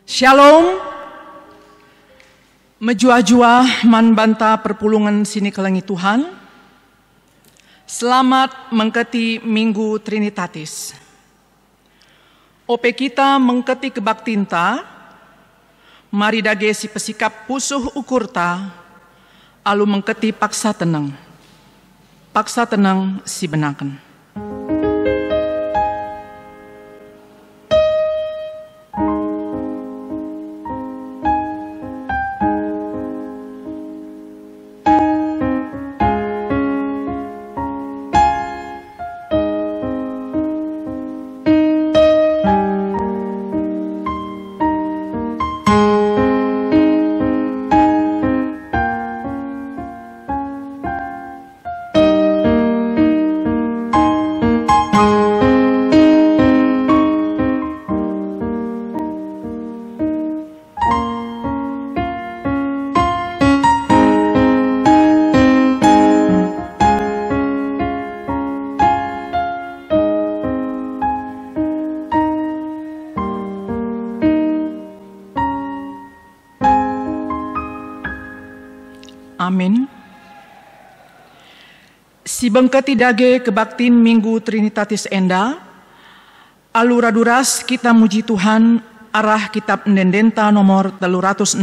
Shalom, menjua-jua man banta perpulungan sini kelengi Tuhan. Selamat mengketi Minggu Trinitatis. Ope kita mengketi kebaktinta, mari dage si pesikap pusuh ukurta, alu mengketi paksa tenang si benaken. Amin. Si bengketi dage kebaktin Minggu Trinitatis enda, aluraduras kita muji Tuhan arah kitab Ndendenta nomor 306.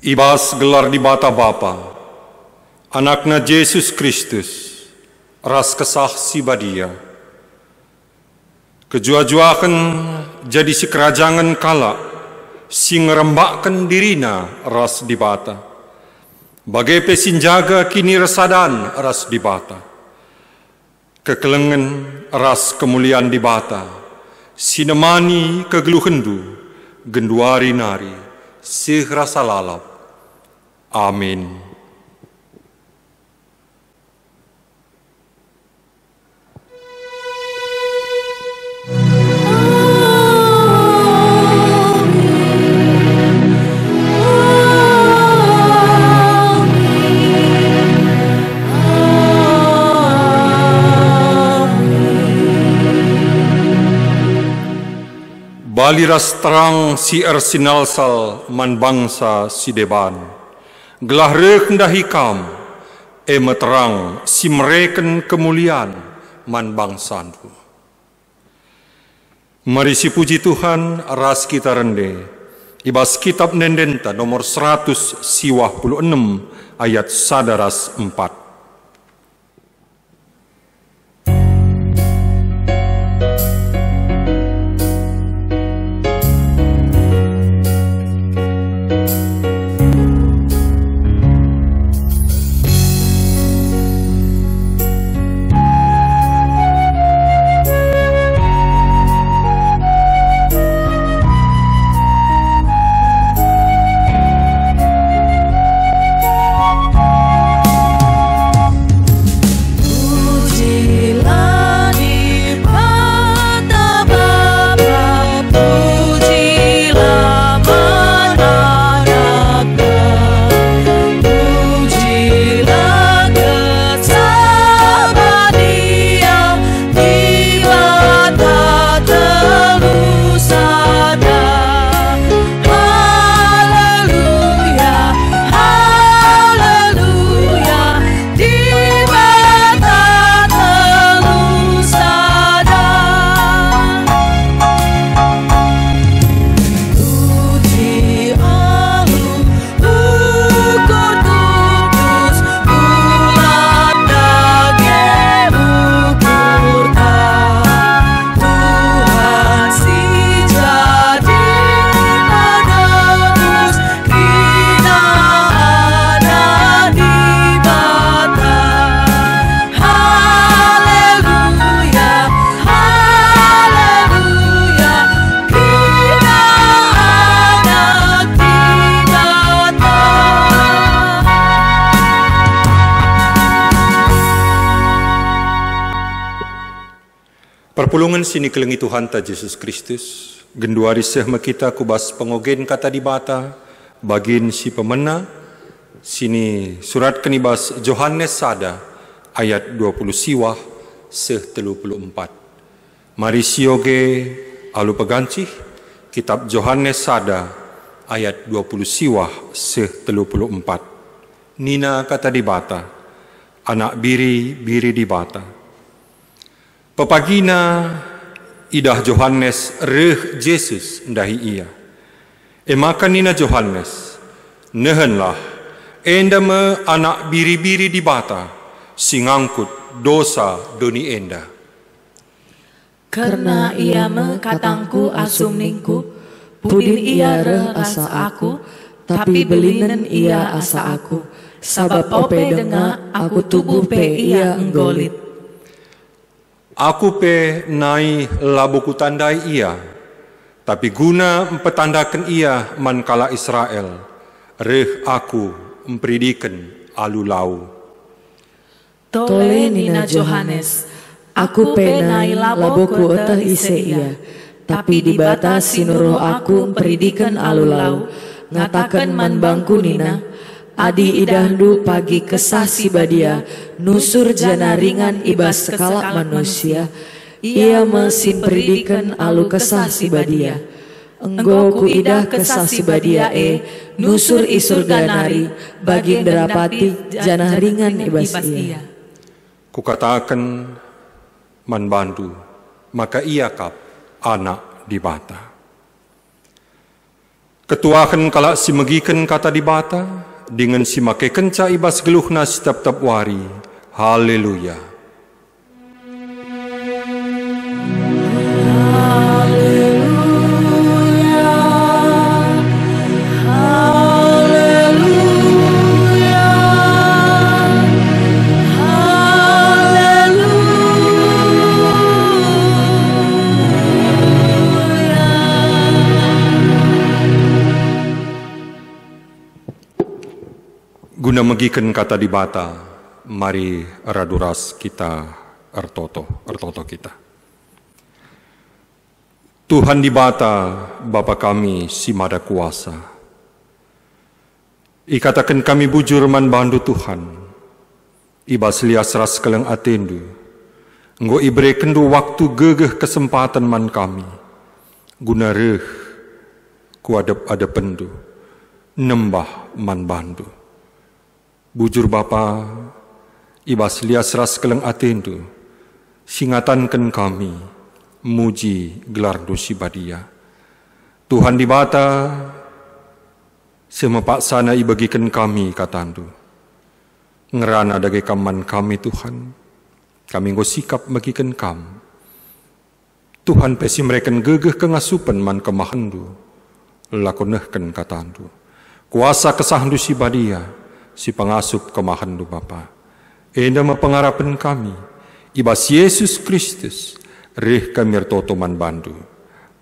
Ibas gelar di bata Bapa, anakna Yesus Kristus, ras kesah si badia. Kejua-juakan jadi si kerajangan kala, si ngerembakkan dirina ras di bata. Bagai pesin jaga kini resadan ras di bata. Kekelengan ras kemuliaan di bata, sinemani kegeluhendu, genduari nari, sih rasa lalap. Amin. Baliras terang si ersinalsal man bangsa si deban. Gelah rendah hikam, meterang si mereken kemuliaan man bangsandu. Mari si puji Tuhan ras kita rende. Ibas kitab Ndendenta nomor 126 ayat sadaras 4. Perpulungan sini kelengi Tuhan ta Yesus Kristus, genduari sehma kita kubas pengogen kata di bata, bagin si pemena, sini surat kenibas Johannes Sada, ayat 20 siwah seh 34. Mari sioge alu pegancih, kitab Johannes Sada, ayat 20 siwah seh 34. Nina kata di bata, anak biri di bata. Pepagina idah Johannes reh Yesus ndahi ia. Emakan nina Johannes, nehenlah endama anak biri di bata, singangkut dosa doni enda. Karena ia mengkatangku asumningku, pudin ia reh asa aku, tapi belinen ia asa aku, sabab ope denga aku tubuh pe ia enggolit. Aku pe nai labuku tandai ia, tapi guna mempetandakan ia mankala Israel, reh aku memperidikan alu lau. Tole nina Johannes, aku pe nai labuku otah ise ia, tapi di bata sinuruh aku memperidikan alu lau, ngatakan man bangku nina, adi idahdu pagi kesah si badia, nusur jana ringan ibas sekala manusia, ia mesin peridikan alu kesah si badia. Enggo ku idah kesah si badia nusur isur ganari, bagi derapati jana ringan ibas ia. Kukatakan man bandu, maka ia kap anak di bata. Ketuakan kalak si megikan kata di bata, dengan si make kenca ibas geluhna setiap wari. Haleluya. Guna megikan kata di bata, mari raduras kita ertoto kita. Tuhan di bata, Bapa kami si mada kuasa. Ikatakan kami bujur man bandu Tuhan, ibas lias ras keleng atendu, nggo ibre kendu waktu gegeh kesempatan man kami, guna reh kuadep pendu, nembah man bandu. Bujur Bapa, ibas lias ras keleng atendu, singatankan kami, muji gelar dosi badia. Tuhan di bata, semepak sana ibagikan kami katandu. Ngerana dage kaman kami Tuhan, kami nggo sikap bagikan kam. Tuhan pesi mereken gegeh kengasupan man kemahandu, lakonehken katandu. Kuasa kesahandu si badia, si pengasup kemahandu Bapa. Enda mapengarapan kami, ibas Yesus Kristus, reh kami ertotoman bandu.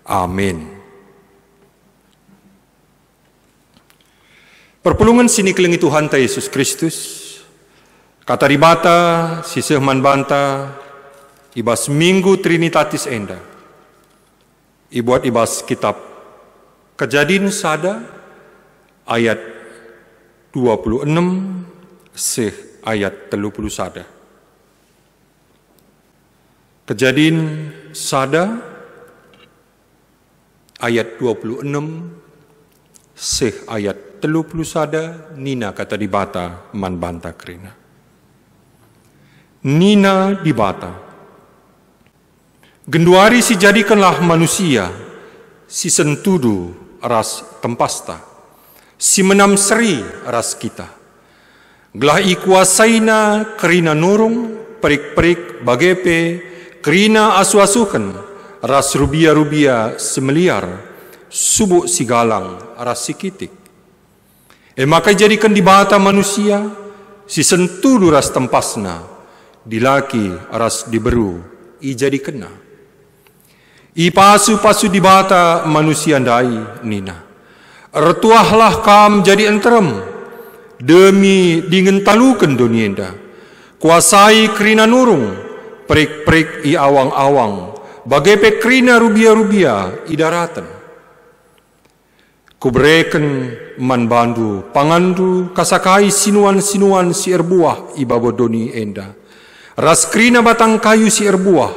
Amin. Perpulungan sini kelengi Tuhan ta Yesus Kristus, kata di bata, si sehman banta, ibas Minggu Trinitatis enda. Ibuat ibas kitab Kejadian Sada, ayat 26 seh ayat 31. Kejadian Sada ayat 26 seh ayat 31. Nina kata di bata man banta kerina. Nina di bata, genduari si jadikanlah manusia, si sentudu ras tempasta, si menam seri ras kita. Gelah ikuasaina kerina nurung, perik-perik bagepe, kerina asu-asukan, ras rubia-rubia semeliar, subuk si galang ras si kitik. Maka jadikan di bata manusia, si sentudu ras tempasna, dilaki ras diberu, i jadi kena. I pasu-pasu di bata manusia ndai nina. Ertuahlah kam jadi enterem, demi dingin talukan dunienda. Kuasai kerina nurung, perik-perik i awang-awang, bagai pekrina rubia-rubia idaratan. Kubreken man bandu pangandu kasakai sinuan-sinuan si erbuah ibabodoni enda. Ras krina batang kayu si erbuah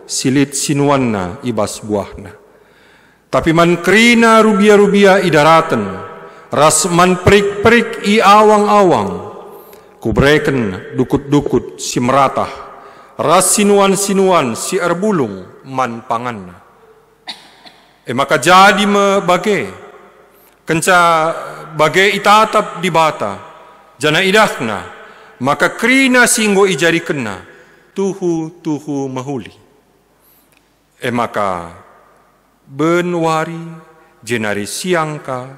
silit sinuanna ibas buahna. Tapi man krina rubia-rubia idaratan, ras man perik-perik i awang-awang, kubreken dukut-dukut si meratah, ras sinuan-sinuan si erbulung man panganna. Maka jadi me bagai, kenca bagai itatap di bata, jana idahna, maka krina singgo ijari kena, tuhu mahuli. Maka benwari jenari siangka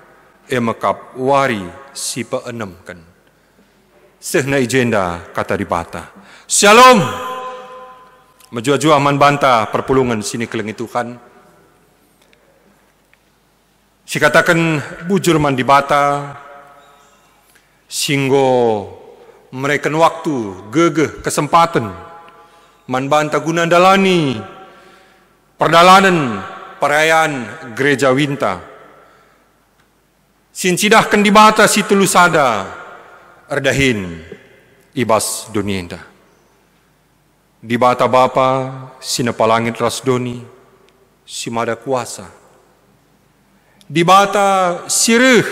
emakap wari si peenemkan. Sehna ijenda kata di bata. Shalom. Menjua-jua man banta perpulungan sini kelengi Tuhan. Si katakan bujur man di bata. Singgo mereka waktu gegeh kesempatan. Man banta guna dalani perdalanan perayaan gereja Winta. Sincidahkan di bata si telusada erdahin ibas donienda. Di bata bapa sinapalangit rasdoni si mada kuasa. Di bata sirih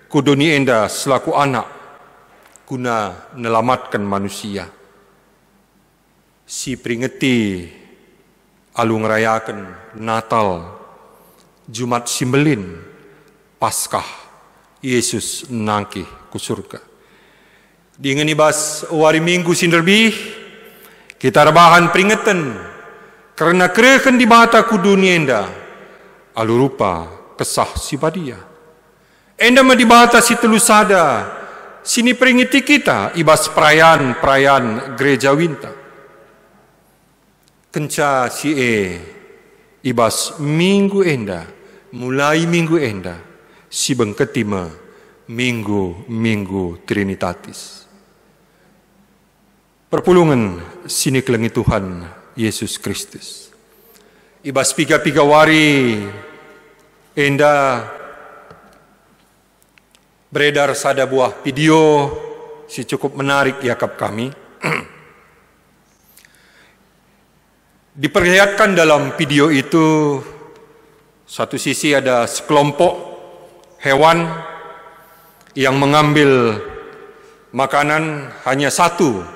ku donienda selaku anak guna nelamatkan manusia. Si peringeti alu ngerayakan Natal, Jumat Simbelin, Paskah, Yesus nangkih ku surga. Dengan ibas wari minggu sinderbih, kita rebahan peringatan karena kerehkan di bata ku dunia enda, alu rupa kesah si badia. Enda ma di bata si telusada, sini peringati kita ibas perayaan gereja Winta. Kenca si ibas minggu enda, mulai minggu enda, si bengketima minggu Trinitatis. Perpulungan sini kelengi Tuhan Yesus Kristus. Ibas piga-piga wari enda beredar sada buah video si cukup menarik yakap kami. Diperlihatkan dalam video itu, satu sisi ada sekelompok hewan yang mengambil makanan hanya satu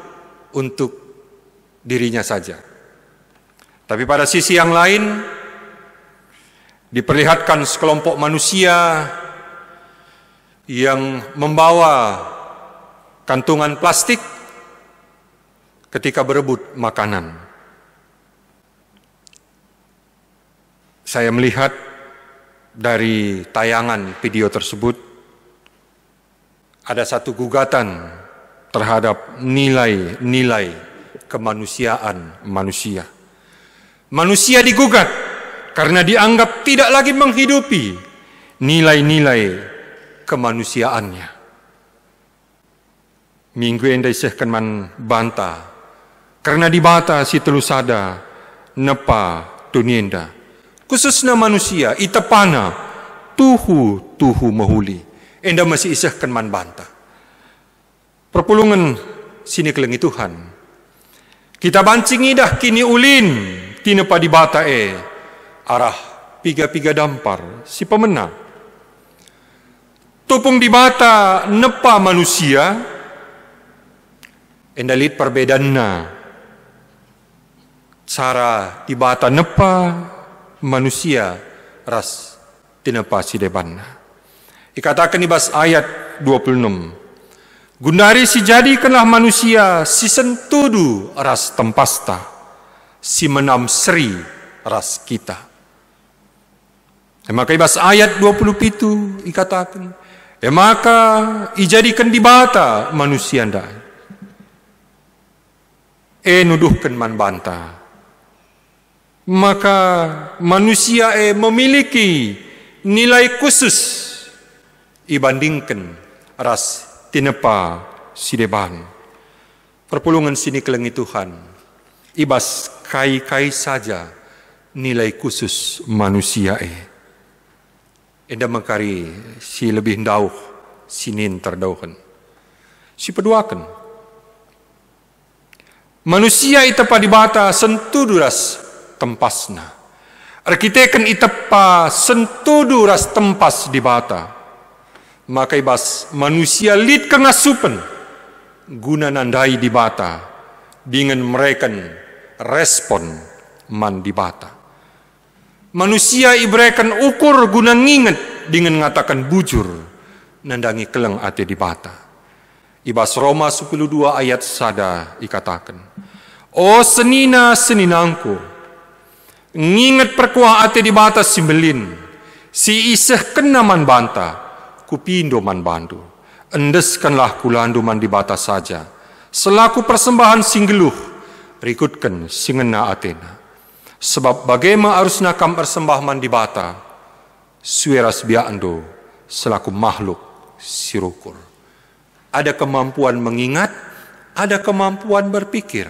untuk dirinya saja. Tapi pada sisi yang lain, diperlihatkan sekelompok manusia yang membawa kantungan plastik ketika berebut makanan. Saya melihat dari tayangan video tersebut ada satu gugatan terhadap nilai-nilai kemanusiaan manusia. Manusia digugat karena dianggap tidak lagi menghidupi nilai-nilai kemanusiaannya. Minggu yang disahkan man banta karena dibata si telusada nepa dunienda. Khususnya manusia, itapana, tuhu mahuli. Enda masih isahkan man banta. Perpulungan sini kelengi Tuhan. Kita bancing idah kini ulin, tinepa di bata arah piga-piga dampar, si pemena. Tupung di bata nepa manusia, enda lihat perbedaannya. Cara di bata nepa manusia ras tinepa si debanna. Dikatakan di bas ayat 26. Gundari si jadikanlah manusia si sentudu ras tempasta, si menam seri ras kita. Maka ibas ayat 20 itu dikatakan, maka ijadikan di bata manusia nda. Nuduhkan man banta. Maka manusia memiliki nilai khusus ibandingkan ras tinepa sideban. Perpulungan sini kelengi Tuhan. Ibas kai-kai saja nilai khusus manusia enda mengkari si lebih dauh sinin terdauhan. Si peduakan manusia itepa dibata sentuduras tempasna. Arkiteken itepa sentuduras tempas dibata. Maka ibas manusia lid kengasupen guna nandai dibata dengan mereka respon man dibata. Manusia ibrekan ukur guna nginget dengan ngatakan bujur nandangi keleng ate dibata. Ibas Roma 12 ayat sada ikatakan, o senina seninangku, nginget perkuah ate dibata simbelin, si iseh kena man banta, kupindo man bandu, endeskanlah kulandu man dibata saja, selaku persembahan singgeluh, rikutkan singena atena. Sebab bagaimana harus nakam persembah man dibata, sueras biando selaku makhluk sirukur. Ada kemampuan mengingat, ada kemampuan berpikir.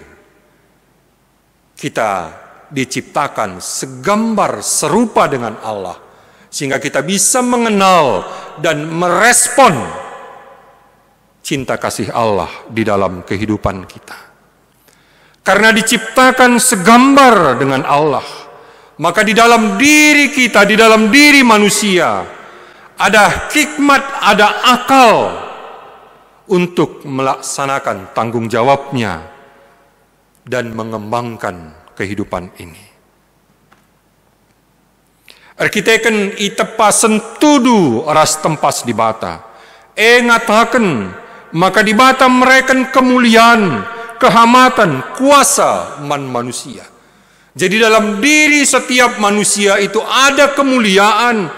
Kita diciptakan segambar serupa dengan Allah, sehingga kita bisa mengenal dan merespon cinta kasih Allah di dalam kehidupan kita. Karena diciptakan segambar dengan Allah, maka di dalam diri kita, di dalam diri manusia, ada hikmat, ada akal untuk melaksanakan tanggung jawabnya dan mengembangkan kehidupan ini. Arkiteken itepa sentudu ras tempas dibata. Ngataken maka dibata mereken kemuliaan, kehamatan, kuasa man manusia. Jadi dalam diri setiap manusia itu ada kemuliaan,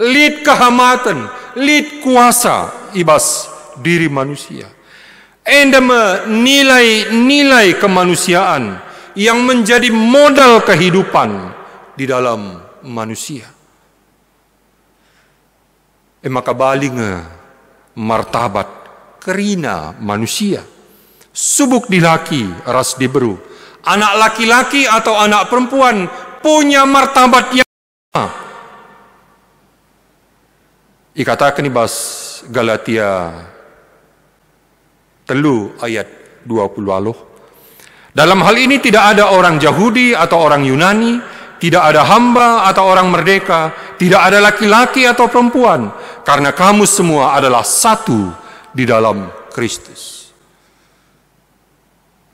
lid kehamatan, lid kuasa ibas diri manusia. Enda nilai-nilai kemanusiaan yang menjadi modal kehidupan di dalam manusia. Maka balinga martabat kerina manusia. Subuk dilaki ras diberu. Anak laki-laki atau anak perempuan punya martabat yang sama. Ikatakan ibas Galatia 3 ayat 20 aloh. Dalam hal ini tidak ada orang Yahudi atau orang Yunani, tidak ada hamba atau orang merdeka, tidak ada laki-laki atau perempuan, karena kamu semua adalah satu di dalam Kristus.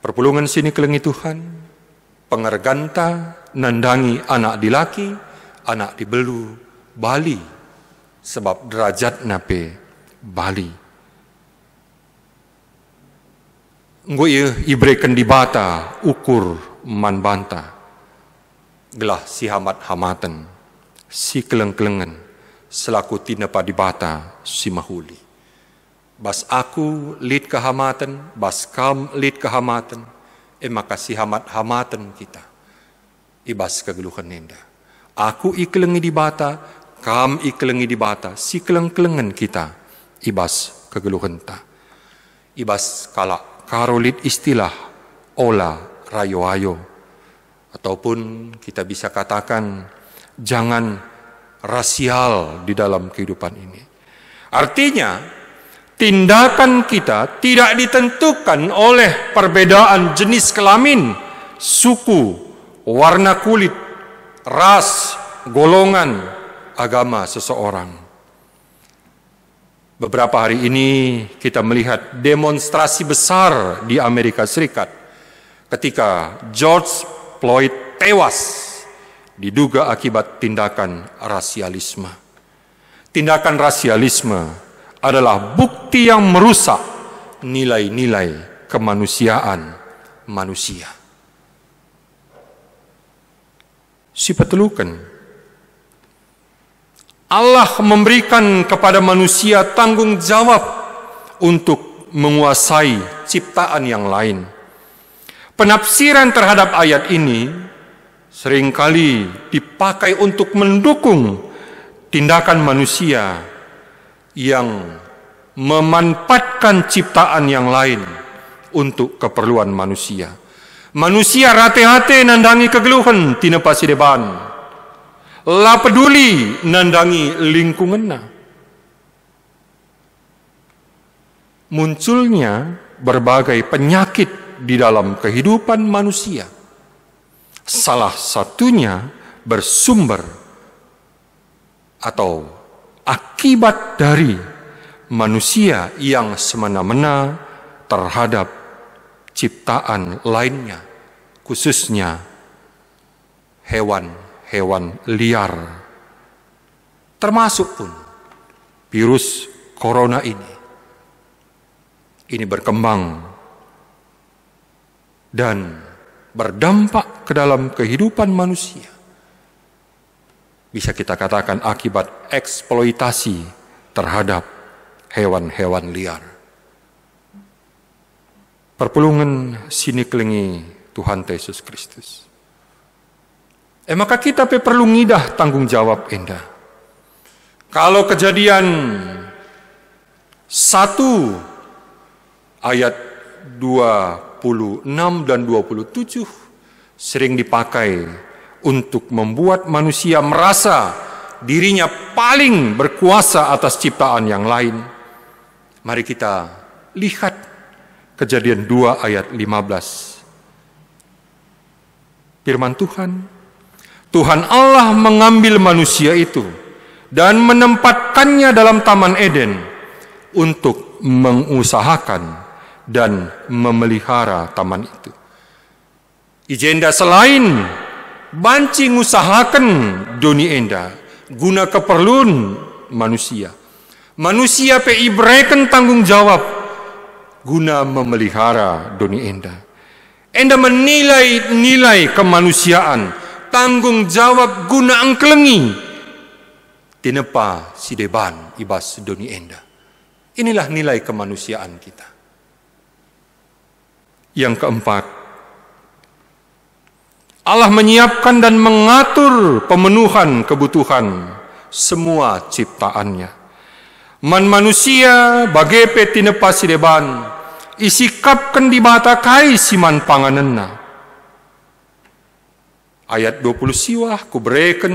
Perpulungan sini kelengi Tuhan, pengerganta nandangi anak dilaki, anak dibelu, bali, sebab derajat nape bali. Ngoye ibrekan dibata ukur man banta. Gelah si hamat-hamatan, si keleng-kelengan, selaku tinapa dibata si mahuli. Bas aku lid kehamatan, bas kam lid kehamatan, maka si hamat-hamatan kita. Ibas kegeluhan nenda. Aku ikelengi dibata, kam ikelengi dibata, si keleng-kelengan kita. Ibas kegeluhan ta. Ibas kalak karolit istilah ola rayo-ayo, ataupun kita bisa katakan jangan rasial di dalam kehidupan ini. Artinya tindakan kita tidak ditentukan oleh perbedaan jenis kelamin, suku, warna kulit, ras, golongan, agama seseorang. Beberapa hari ini kita melihat demonstrasi besar di Amerika Serikat ketika George Floyd tewas diduga akibat tindakan rasialisme. Tindakan rasialisme adalah bukti yang merusak nilai-nilai kemanusiaan manusia. Si petelukan Allah memberikan kepada manusia tanggung jawab untuk menguasai ciptaan yang lain. Penafsiran terhadap ayat ini seringkali dipakai untuk mendukung tindakan manusia yang memanfaatkan ciptaan yang lain untuk keperluan manusia. Manusia rate-hate nandangi kegeluhan tina pasideban. La peduli nandangi lingkunganna. Munculnya berbagai penyakit di dalam kehidupan manusia. Salah satunya bersumber atau akibat dari manusia yang semena-mena terhadap ciptaan lainnya, khususnya hewan-hewan liar. Termasuk pun virus corona ini. Ini berkembang dan berdampak ke dalam kehidupan manusia. Bisa kita katakan akibat eksploitasi terhadap hewan-hewan liar. Perpulungan sini kelingi Tuhan Yesus Kristus. Maka kita perlu ngidah tanggung jawab enda. Kalau Kejadian 1 ayat 26 dan 27 sering dipakai untuk membuat manusia merasa dirinya paling berkuasa atas ciptaan yang lain. Mari kita lihat Kejadian 2 ayat 15. Firman Tuhan Allah mengambil manusia itu dan menempatkannya dalam Taman Eden untuk mengusahakan dan memelihara taman itu. Ijenda selain banci ngusahakan doni enda guna keperluan manusia. Manusia pe ibrekan tanggung jawab guna memelihara doni enda. Enda menilai nilai kemanusiaan, tanggung jawab guna angkelengi tinepa sideban ibas doni enda. Inilah nilai kemanusiaan kita. Yang keempat, Allah menyiapkan dan mengatur pemenuhan kebutuhan semua ciptaannya. Man manusia bagai petinepa sideban, isikapkan di bata kai siman panganenna. Ayat 20 siwah kubreken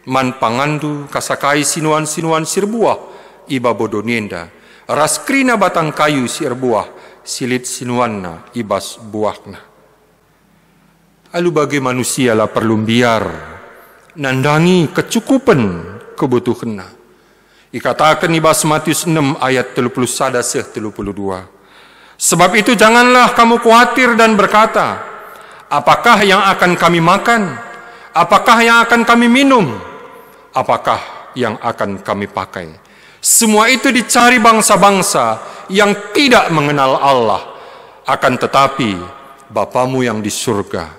man pangandu kasakai sinuan-sinuan sirbuah iba bodonienda. Raskrina batang kayu sirbuah silit sinuanna ibas buahna. Lalu bagi manusia lah perlu biar nandangi kecukupan kebutuhanna. Ikatakan ibas Matius 6 ayat 31-32. Sebab itu janganlah kamu khawatir dan berkata, apakah yang akan kami makan? Apakah yang akan kami minum? Apakah yang akan kami pakai? Semua itu dicari bangsa-bangsa yang tidak mengenal Allah. Akan tetapi Bapamu yang di surga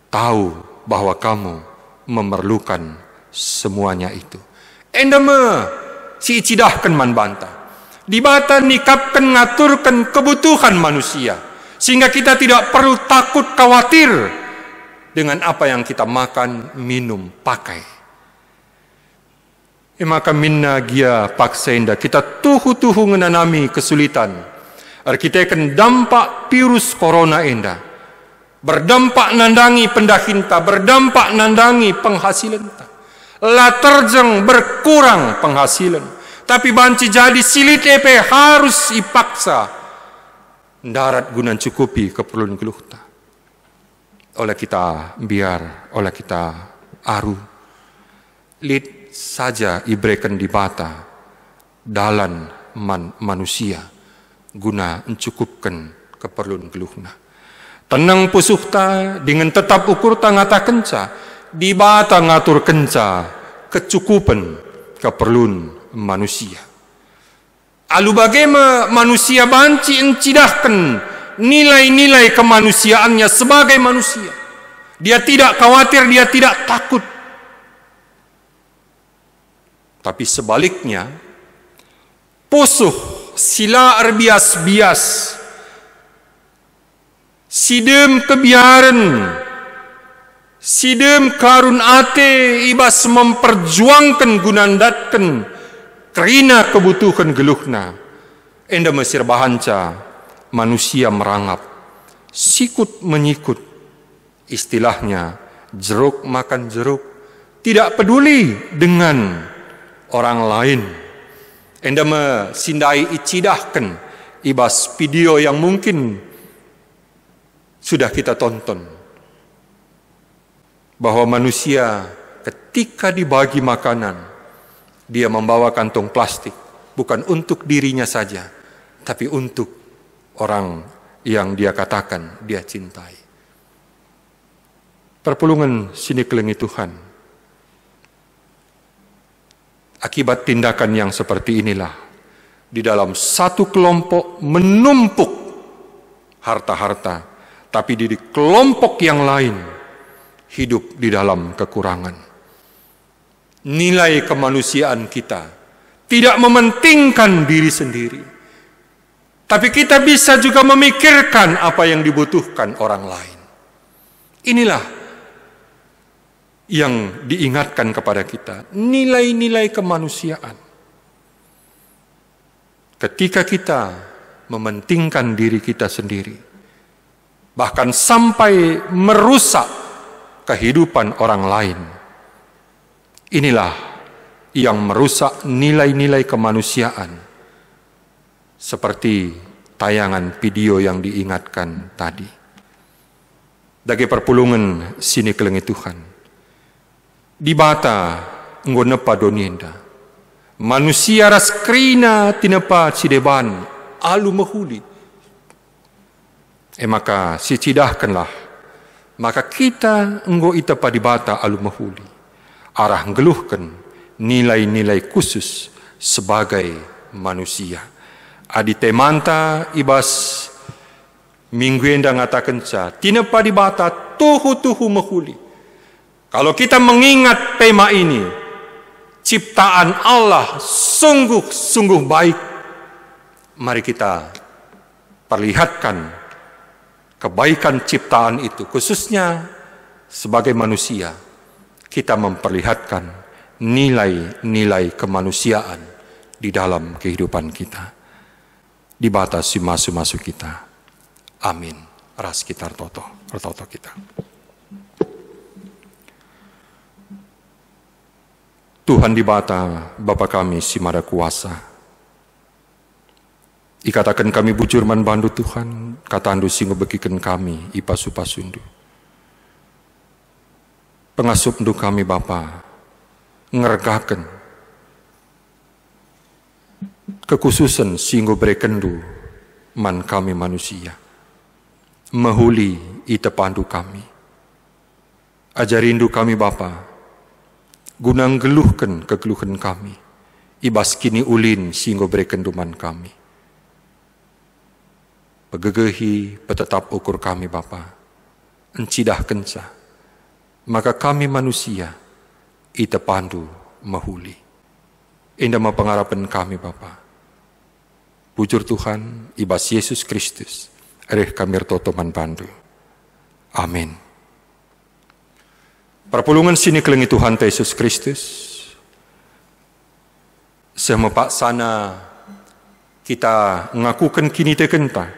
tahu bahwa kamu memerlukan semuanya itu. Endeme si icidahkan man banta. Dibata nikapkan ngaturkan kebutuhan manusia. Sehingga kita tidak perlu takut khawatir dengan apa yang kita makan, minum, pakai. Maka minna gia paksenda kita tuhu-tuhu ngenanami kesulitan. Kita akan dampak virus corona enda. Berdampak nandangi pendahinta, berdampak nandangi penghasilan. La terjeng berkurang penghasilan. Tapi banci jadi silit epe harus ipaksa. Darat guna cukupi keperluan geluhta. Oleh kita biar, oleh kita aru. Lid saja ibrekan di bata dalan manusia guna mencukupkan keperluan geluhna. Tenang pusuhta dengan tetap ukur ngata kenca di bata ngatur kenca kecukupan keperluan manusia. Alu bagaimana manusia banci encidahkan nilai-nilai kemanusiaannya sebagai manusia. Dia tidak khawatir, dia tidak takut. Tapi sebaliknya, pusuh sila erbias-bias, sidem kebiaran, sidem karun ate ibas memperjuangkan gunandatkan kerina kebutuhan geluhna. Enda mesir bahanca manusia merangap sikut menyikut, istilahnya jeruk makan jeruk, tidak peduli dengan orang lain. Enda mesindai icidahkan ibas video yang mungkin sudah kita tonton, bahwa manusia ketika dibagi makanan, dia membawa kantong plastik, bukan untuk dirinya saja, tapi untuk orang yang dia katakan dia cintai. Perpulungan sini kelengi Tuhan. Akibat tindakan yang seperti inilah, di dalam satu kelompok menumpuk harta-harta, tapi di kelompok yang lain hidup di dalam kekurangan. Nilai kemanusiaan kita tidak mementingkan diri sendiri, tapi kita bisa juga memikirkan apa yang dibutuhkan orang lain. Inilah yang diingatkan kepada kita, nilai-nilai kemanusiaan. Ketika kita mementingkan diri kita sendiri, bahkan sampai merusak kehidupan orang lain, inilah yang merusak nilai-nilai kemanusiaan, seperti tayangan video yang diingatkan tadi. Dagi perpulungan sini kelengi Tuhan, di bata nggonepa donienda, manusia ras krina tinepa cideban alu mahuli. Maka sicidahkanlah, maka kita nggo itepa di bata alu mahuli, arah ngeluhkan nilai-nilai khusus sebagai manusia. Adi temanta ibas minggu enda ngatakan ca, tinepa di bata tuhu-tuhu mahuli. Kalau kita mengingat tema ini, ciptaan Allah sungguh-sungguh baik, mari kita perlihatkan kebaikan ciptaan itu, khususnya sebagai manusia, kita memperlihatkan nilai-nilai kemanusiaan di dalam kehidupan kita, dibatasi masuk-masuk kita. Amin. Ras kita toto kita. Tuhan di bata, Bapa kami si Maha Kuasa, ikatakan kami bujur man bandu Tuhan, kata andu singo bekikan kami ipasu-pasundu. Pengasup ndu kami Bapa, ngergakan kekhususan singo berekendu man kami manusia, mahuli ita pandu kami. Ajarindu kami Bapa, guna ngeluhkan kegeluhan kami, ibas kini ulin singgo berikan duman kami. Pegegehi petetap ukur kami Bapa, encidah kenca, maka kami manusia ita pandu mahuli. Indah ma pengarapan kami Bapa. Bujur Tuhan, ibas Yesus Kristus, ereh kami toto man pandu. Amin. Perpulungan sini kelengi Tuhan Yesus Kristus, semepak sana kita ngakukan kini tekenta,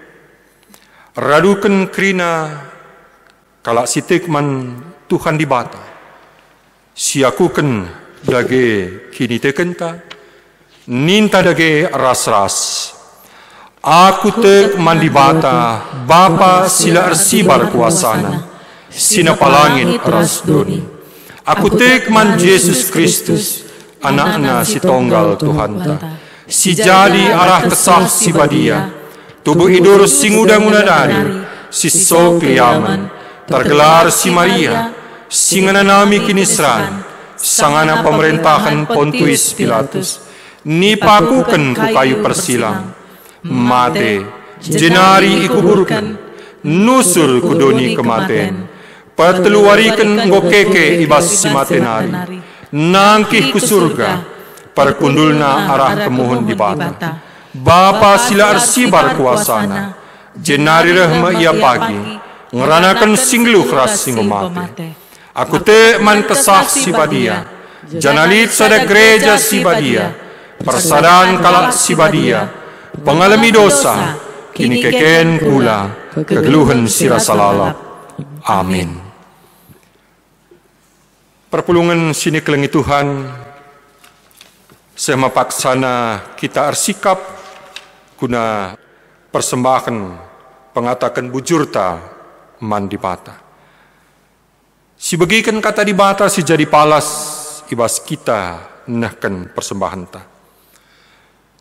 radukan krina kalak sitek man Tuhan di bata, siakukan dage kini tekenta, ninta dage ras-ras, aku tek man di bata, Bapa sila ersibar kuasana, sinapalangin ras doni. Aku tekman Yesus Kristus, anak-anak si tonggal Tuhanta, si jadi arah kesah si badia, tubuh idur si ngudang-ngudang dari, si sok liaman, tergelar si Maria, si ngananami kinisran, sangana pemerintahan Pontius Pilatus, nipakukan ku kayu persilang, mate, jenari ikuburkan, nusur kudoni kematen, perteluarikan ngokeke ibas si matenari, nangkih ku surga, perkundulna arah kemohon di bata. Bapa sila arsibar kuasana, jenari rahma ia pagi, ngeranakan singluh ras singo mate. Aku te man kesah si badia, janalit sada gereja si badia, persadaan kalak si badia, pengalami dosa, kini keken kula, kegeluhan sira salalap. Amin. Perpulungan sini kelengi Tuhan, semapaksana kita arsikap guna persembahan pengatakan bujurta mandibata. Si bagikan kata dibata si jadi palas ibas kita nahkan persembahan ta.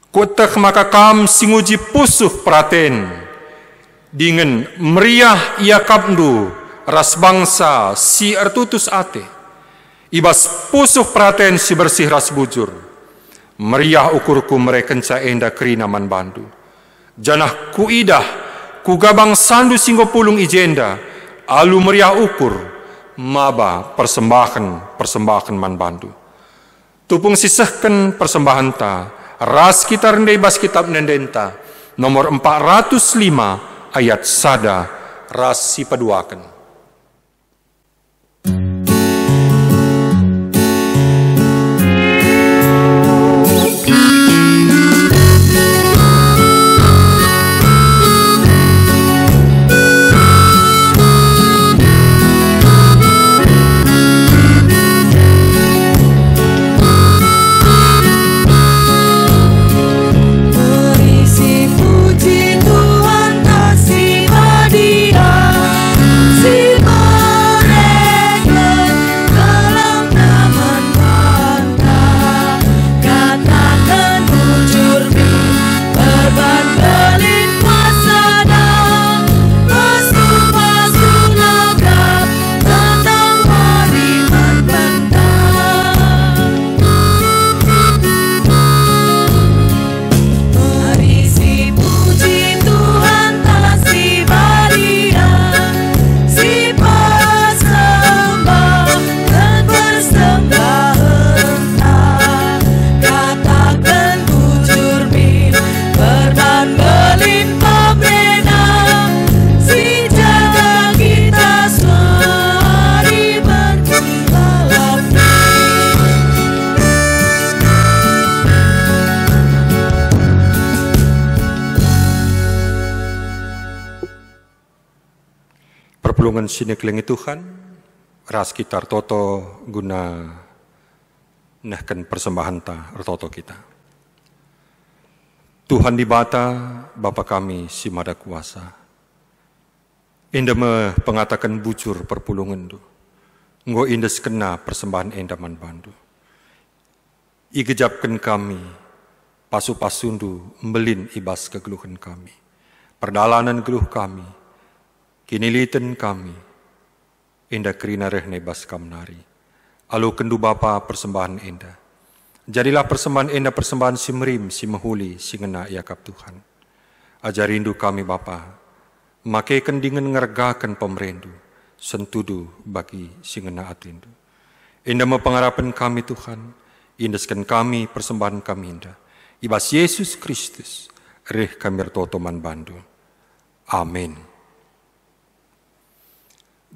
Kutek maka kam singuji pusuh praten dengan meriah ia kapndu ras bangsa si artutus ate. Ibas pusuh praten si bersih ras bujur. Meriah ukurku merekenca enda kerina man bandu. Janah ku idah ku gabang sandu singgo pulung ijenda. Alu meriah ukur maba persembahan man bandu. Tupung sisahkan persembahan ta. Ras kita rendai bas kitab nendenta nomor 405 ayat sada ras si paduakan. Perpulungan sini kelengi Tuhan, ras kita toto guna nahkan persembahan ta toto kita. Tuhan di bata, Bapa kami si mada kuasa. Enda me pengatakan bujur perpulungan tu. Ngo inda sekena persembahan enda man bandu. Igejapkan kami, pasu-pasundu mbelin ibas kegeluhan kami. Perdalanan geluh kami, kinilitan kami, enda kerina rehne bas kamnari. Alu kendu Bapa persembahan enda. Jadilah persembahan enda persembahan si merim, si mehuli, si ngena yakap Tuhan. Ajarindu kami Bapa, makaikan dengan ngergakan pemerindu, sentudu bagi si ngena atlindu. Enda mepengarapan kami Tuhan, indeskan kami persembahan kami enda. Ibas Yesus Kristus, reh kami bertotoman bandu. Amin.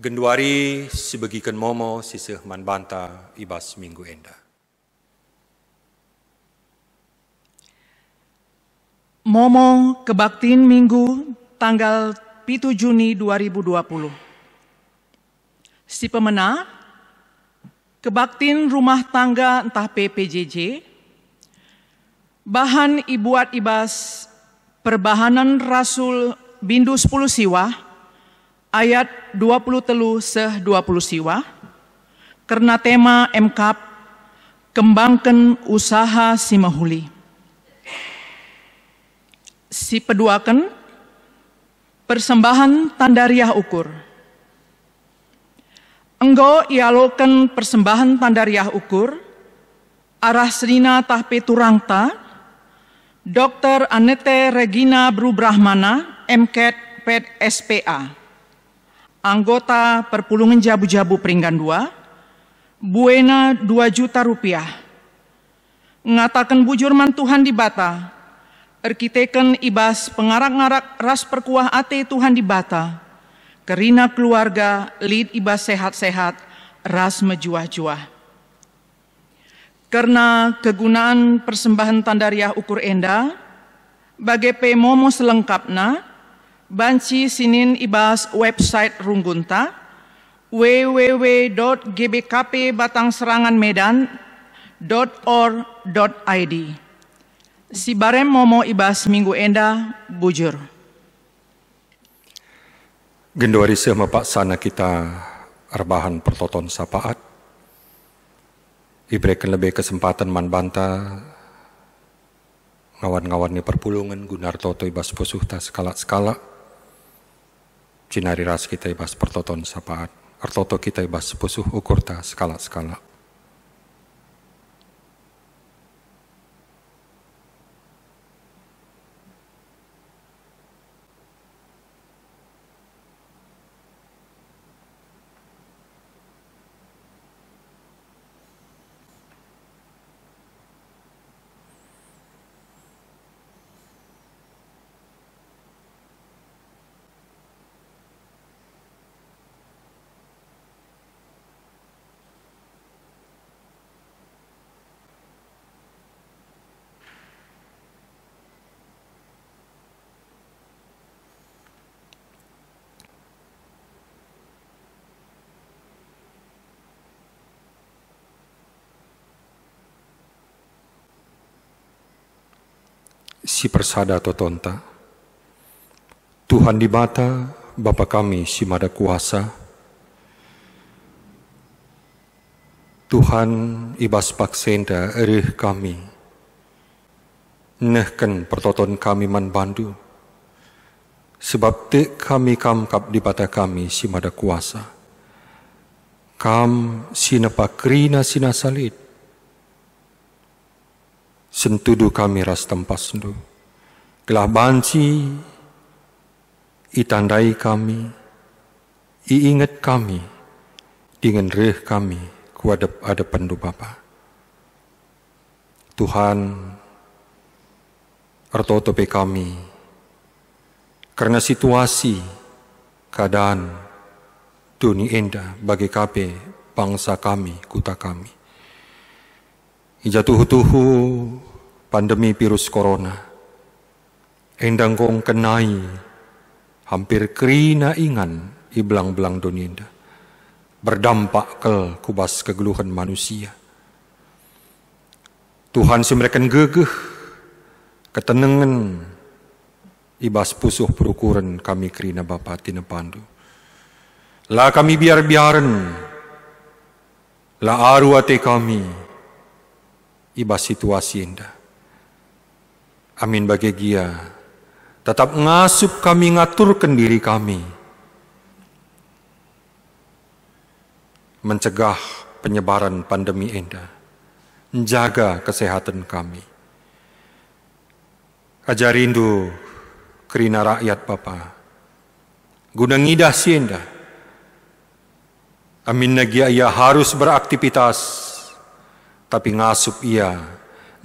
Genduari sebagikan momo sisih man banta ibas minggu enda. Momo kebaktiin minggu tanggal 7 Juni 2020. Si pemena kebaktiin rumah tangga entah PPJJ, bahan ibuat ibas perbahanan Rasul Bindu 10 siwa, ayat 23 20 siwa, karena tema MKAP, kembangkan usaha si mahuli. Si peduakan, persembahan tandariah ukur. Enggo ialokan persembahan tandariah ukur, arah serina tahpe turangta, Dr. Anete Regina Brubrahmana, MKED PED SPA. Anggota perpulungan jabu-jabu peringgan 2, buena 2 juta rupiah. Ngatakan bujur man Tuhan di bata, erkiteken ibas pengarak-ngarak ras perkuah ate Tuhan di bata, kerina keluarga lid ibas sehat-sehat ras mejuah-juah. Karena kegunaan persembahan tandariah ukur enda, bagai pemomo selengkapna, banci sinin ibas website Runggunta www.gbkpbatangseranganmedan.or.id. Si barem momo ibas minggu enda bujur. Gendori sema pak sana kita arbahan pertoton sapaat. Ibrekan lebih kesempatan man banta ngawan-ngawan ni perpulungan gunar toto ibas posuhta skala-skala. Cinari ras kita ibas pertoton sapaat. Artoto kita ibas posuh ukurta skala-skala. Si persada totonta, Tuhan di bata, Bapa kami si mada kuasa, Tuhan ibas paksenda erih kami, nehken pertoton kami man bandu, sebab te kami kamkap di bata kami si mada kuasa, kam sinapakrina sinasalit, sentudu kami ras tempas sendu. Kelah banci, itandai kami, iingat kami, dengan reh kami, kuadap ada pendu Bapa. Tuhan, artotope kami, karena situasi, keadaan, dunia enda bagi kape bangsa kami, kuta kami. Ijatuhu-tuhu pandemi virus corona. Endang kong kenai hampir kerina ingan iblang-belang dunia. Berdampak ke kubas kegeluhan manusia. Tuhan semrekan gegeh ketenangan ibas pusuh perukuran kami kerina Bapa tina pandu. La kami biar-biaran la aru ate kami ibas situasi indah. Amin bagi gia. Tetap ngasup kami ngaturkan diri kami. Mencegah penyebaran pandemi indah. Menjaga kesehatan kami. Ajarindu kerina rakyat Bapa. Guna ngidah si indah. Amin nagia ia harus beraktivitas. Tapi ngasup ia,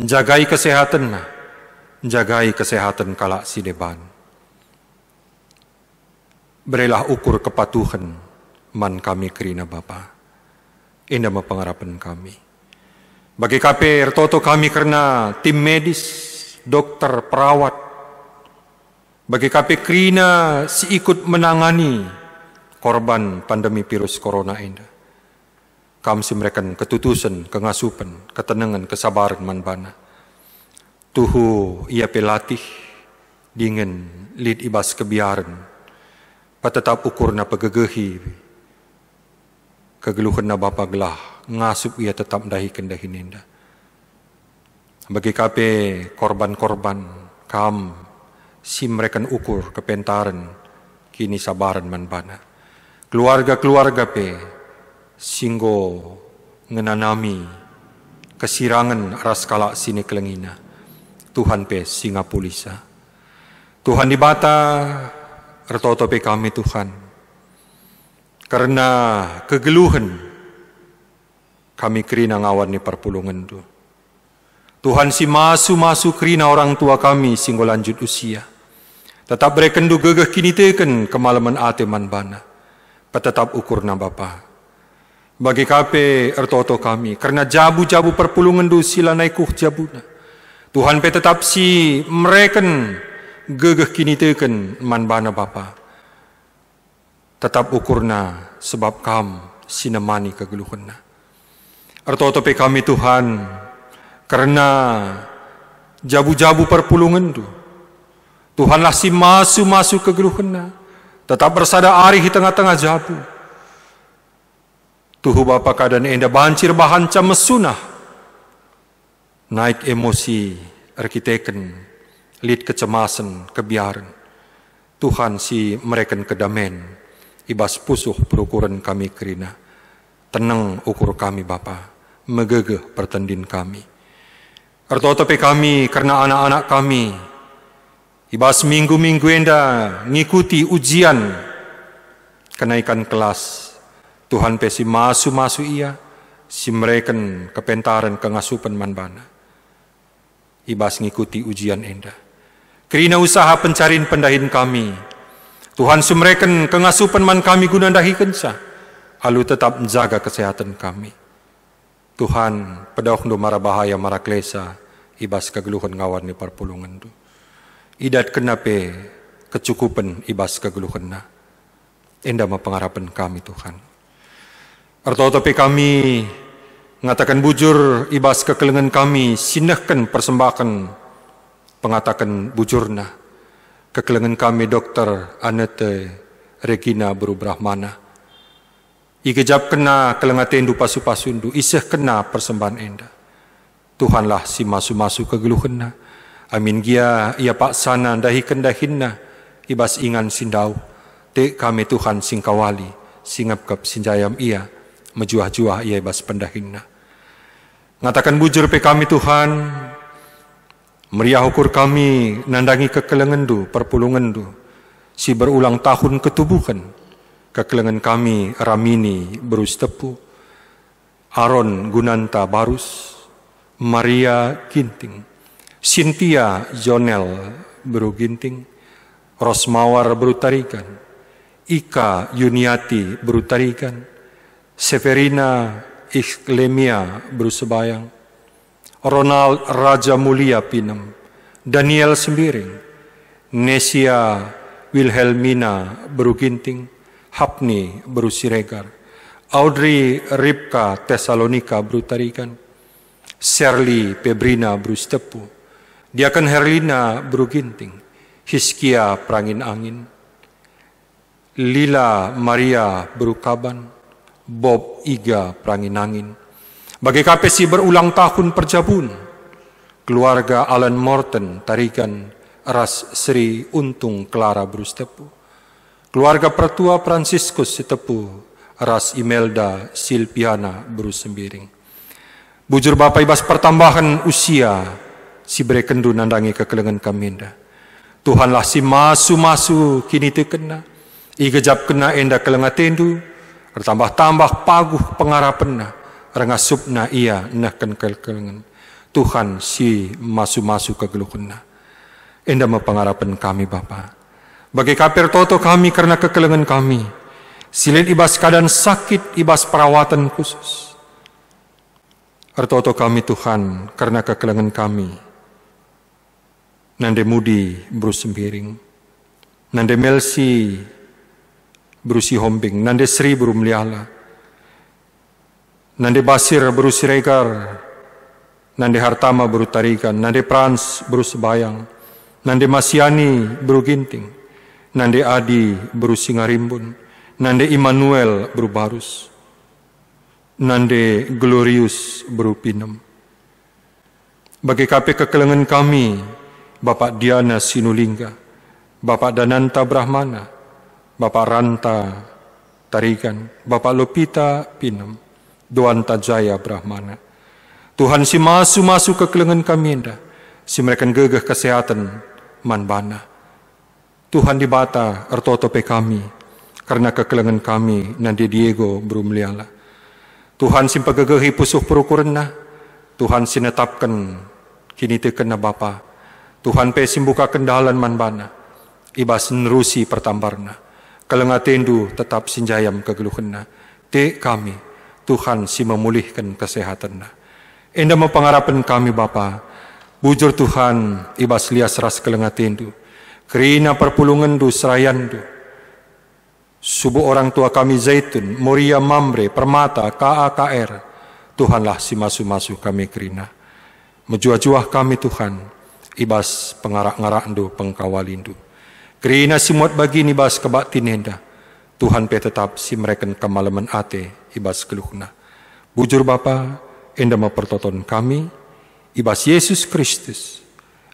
menjagai kesehatan, menjagai kesehatan kalak si deban. Berilah ukur kepatuhan man kami kerina Bapa. Indah pengarapan kami. Bagi KP ertoto kami kerana tim medis, dokter, perawat. Bagi KP kerina si ikut menangani korban pandemi virus corona indah. Kami semrekan ketutusan, kengasupan, ketenangan, kesabaran manbana. Tuhu ia pelatih dengan lid ibas kebiaran. Patetap ukurna pegegehi. Kegeluhan na Bapa gelah. Ngasup ia tetap dahi kendahin indah. Bagi kape korban-korban. Kam simrekan ukur kepentaran. Kini sabaran manbana. Keluarga-keluarga pe. Singgo ngenanami. Kesirangan aras kalak sini kelengina. Tuhan pe Singapulisa. Tuhan di bata ertoto pe kami Tuhan. Karena kegeluhan kami kerina ngawan ni perpulungan tu. Tuhan si masu kerina orang tua kami singgo lanjut usia. Tetap berekendu gegeh kini teken kemalaman ate manbana. Patetap ukurna Bapa. Bagi kape ertoto kami. Karena jabu-jabu perpulungan tu sila naikuh jabuna. Tuhan pe tetap si mereken gegeh kini teken man bana Bapa. Tetap ukurna sebab kam sinemani kegeluhanna. Artotope kami Tuhan, karena jabu-jabu perpulungan tu, Tuhanlah si masu kegeluhanna. Tetap bersada ari di tengah-tengah jabu. Tuhu Bapa keadaan enda bancir bahanca mesunah. Naik emosi, arkiteken, lid kecemasan, kebiaran. Tuhan si mereken kedamen, ibas pusuh perukuran kami kerina. Tenang ukur kami Bapa, megegeh pertendin kami. Artotope kami karena anak-anak kami, ibas minggu-minggu enda ngikuti ujian kenaikan kelas. Tuhan pesi masu ia, si mereken kepentaran kengasupan manbana. Ibas ngikuti ujian enda. Kerina usaha pencarin pendahin kami. Tuhan sumreken kengasupan man kami guna dahi kensa. Alu tetap menjaga kesehatan kami. Tuhan pedauh do mara bahaya mara klesa. Ibas kegeluhan ngawan ni perpulungan tu. Idat kenape kecukupan ibas kegeluhan na. Enda ma pengharapan kami Tuhan. Artotope kami ngatakan bujur ibas kekelengan kami sinahkan persembahan pengatakan bujurna kekelengan kami Dr. Anete Regina Buru Brahmana igejap kena kelengatendu pasu-pasundu isah kena persembahan enda Tuhanlah si masu kegeluhanna amin gia ia pak sana dahikan dahinna ibas ingan sindau te kami Tuhan singkawali singap sinjayam ia mejuah-juah ia ibas pendahinna. Ngatakan bujur pe kami Tuhan, meriah ukur kami nandangi kekelengan du, perpulungan du, si berulang tahun ketubuhan, kekelengan kami Ramini Berus Tepu, Aron Gunanta Barus, Maria Ginting, Cynthia Jonel Beru Ginting, Rosmawar Beru Tarikan, Ika Yuniati Beru Tarikan, Severina Ikhlemia Berusebayang, Ronald Raja Mulia Pinem, Daniel Sembiring, Nesia Wilhelmina Beruginting, Hapni Berusiregar, Audrey Ripka Tesalonika Berutarikan, Shirley Pebrina Berustepu, Diakan Herlina Beruginting, Hiskia Prangin Angin, Lila Maria Berukaban, Bob Iga Pranginangin. Bagi KPC berulang tahun perjabun, keluarga Alan Morton Tarikan Ras Sri Untung Clara Berustepu, keluarga Pertua Franciscus Sitepu Ras Imelda Silpiana Berusembiring. Bujur Bapak ibas pertambahan usia si berekendu nandangi kekelengan kaminda. Tuhanlah si masu kini tekena, igejap kena enda kelengatendu, bertambah-tambah paguh pengharapanna, rengasupna ia nahkan kekelengan. Tuhan si masu kegeluhanna. Enda pengharapan kami Bapa. Bagi kapir toto kami karena kekelengan kami. Silin ibas keadaan sakit, ibas perawatan khusus. Ertoto kami Tuhan karena kekelengan kami. Nande Mudi Berusembiring, Nande Melsi Berusi Hombing, Nande Sri Berumliala, Nande Basir Berusiregar, Nande Hartama Berutarikan, Nande Prans Berusebayang, Nande Masyani Beruginting, Nande Adi Berusingarimbun, Nande Immanuel Berubarus, Nande Glorius Berupinem. Bagi kape kekelengan kami, Bapak Diana Sinulingga, Bapak Dananta Brahmana, Bapak Ranta Tarikan, Bapak Lopita Pinem, Doanta Jaya Brahmana. Tuhan si masu kekelengan kami enda, si mereka gegeh kesehatan manbana. Tuhan di bata ertotope kami, karena kekelengan kami Nandi Diego Berumliala. Tuhan si pagegehi pusuh perukurenna, Tuhan sinetapkan kini tekena Bapa. Tuhan pe simbuka kendalan manbana, ibas nerusi pertambarna. Kelengatendu tetap sinjayam kegeluhanna. Te kami, Tuhan si memulihkan kesehatanna. Enda mempengarapan kami Bapa, bujur Tuhan ibas lias ras kelengatendu. Kerina perpulungan du serayandu. Subuh orang tua kami Zaitun, Moria Mamre, Permata, KAKR. Tuhanlah si masu-masu kami kerina. Menjuah-juah kami Tuhan, ibas pengarak-ngarak du pengkawalindu. Kerina simuat bagi nibas kebak tinenda. Tuhan pe tetap si mereka kemalaman ate, ibas keluhna. Bujur Bapa, enda mempertoton kami, ibas Yesus Kristus,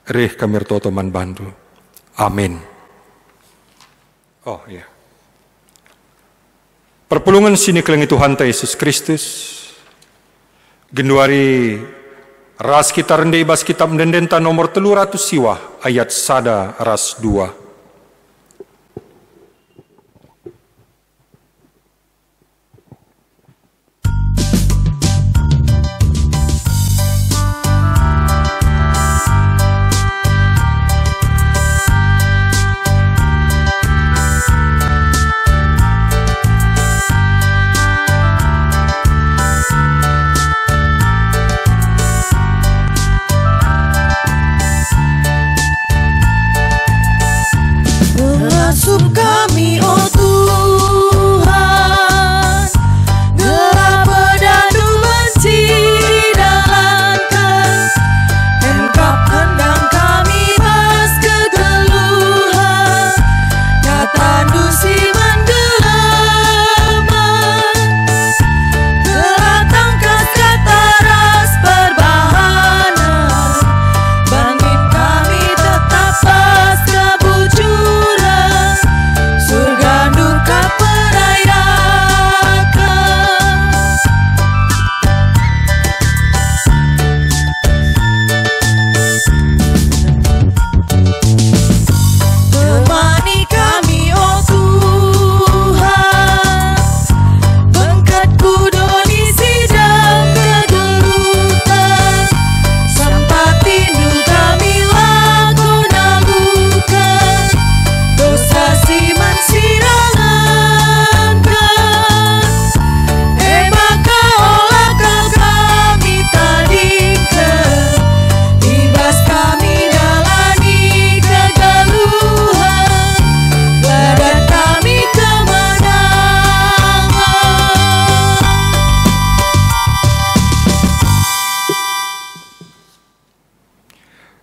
reh kami rtotoman bandu. Amin. Oh ya. Perpulungan sini kelengi Tuhan Yesus Kristus. Genduari ras kita rende ibas kitab mendendenta nomor 300 siwah ayat sada ras 2.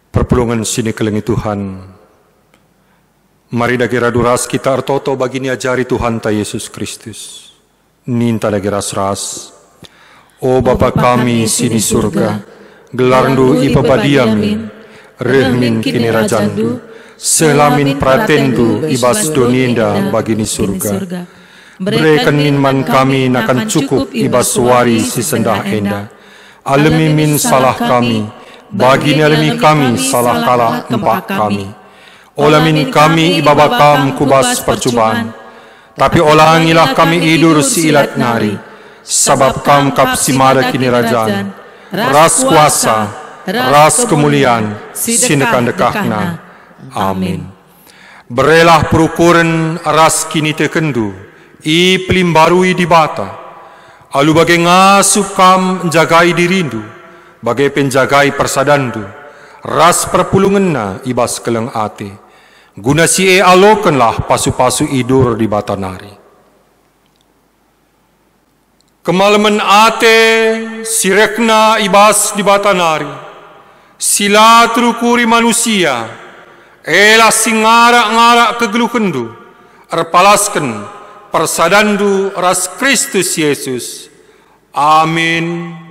Perpulungan sini kelengi Tuhan. Mari dagi radu ras kita artoto bagi ni ajari Tuhan ta Yesus Kristus. Ninta dagi ras-ras. O Bapa kami sini surga, gelarndu ipabadiamin, rehmin kini rajandu, selamin pratendu ibas donienda bagi ni surga. Berikan minman kami nakan cukup ibas wari si sendah enda. Alemi min salah kami, bagi alami kami salah kalah empat kami. Olamin kami ibabakam kubas percubaan. Tapi olangilah kami idur si ilat nari. Sabab kam kapsimada kini rajan. Ras kuasa, ras kemuliaan, sinekan dekakna. Amin. Berelah perukuran ras kini tekendu. I pelimbarui di bata. Alu bagai ngasuh kam jagai dirindu. Bagai penjagai persadandu, ras perpulunganna ibas keleng ate. Guna si alokanlah pasu-pasu idur di batanari. Kemalaman ate sirekna ibas di batanari. Sila terukuri manusia, elah singarak-ngarak kegelukendu, erpalaskan persadandu ras Kristus Yesus. Amin.